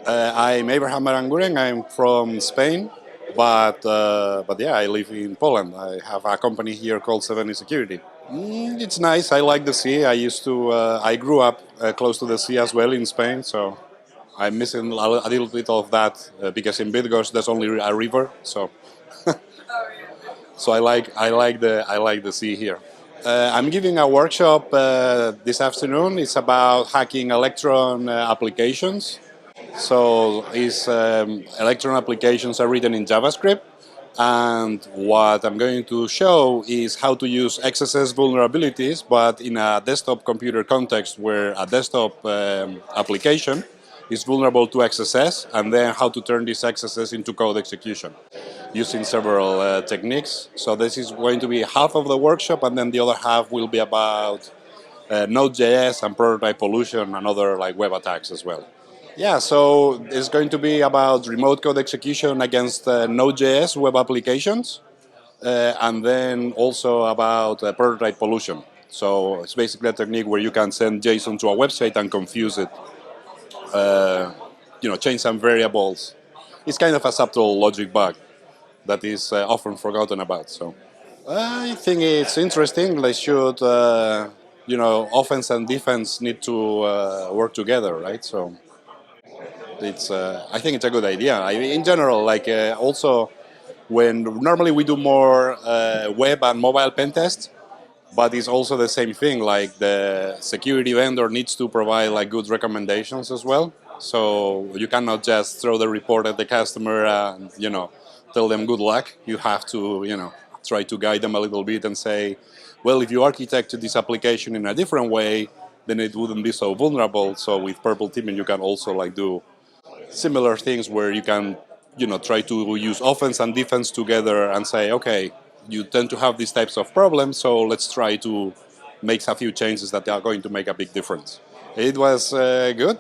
I'm Abraham Aranguren. I'm from Spain, but yeah, I live in Poland. I have a company here called 70 Security. It's nice. I like the sea. I grew up close to the sea as well in Spain, so I'm missing a little bit of that because in Bydgoszcz there's only a river, so I like the sea here. I'm giving a workshop this afternoon. It's about hacking Electron applications. So Electron applications are written in JavaScript, and what I'm going to show is how to use XSS vulnerabilities, but in a desktop computer context where a desktop application is vulnerable to XSS, and then how to turn this XSS into code execution using several techniques. So this is going to be half of the workshop, and then the other half will be about Node.js and prototype pollution and other like web attacks as well. Yeah, so it's going to be about remote code execution against Node.js web applications, and then also about prototype pollution. So it's basically a technique where you can send JSON to a website and confuse it, change some variables. It's kind of a subtle logic bug that is often forgotten about. So I think it's interesting. They should, offense and defense need to work together, right? So I think it's a good idea. In general, also when normally we do more web and mobile pen tests, but it's also the same thing. Like the security vendor needs to provide like good recommendations as well. So you cannot just throw the report at the customer and tell them good luck. You have to try to guide them a little bit and say, well, if you architected this application in a different way, then it wouldn't be so vulnerable. So with purple teaming, you can also like do similar things where you can, try to use offense and defense together and say, okay, you tend to have these types of problems, so let's try to make a few changes that are going to make a big difference. It was good,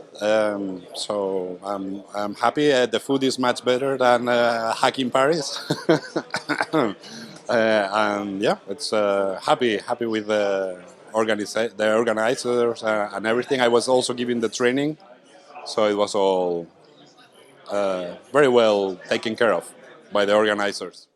so I'm happy. The food is much better than Hack in Paris, and yeah, it's happy with the organizers and everything. I was also giving the training, so it was all very well taken care of by the organizers.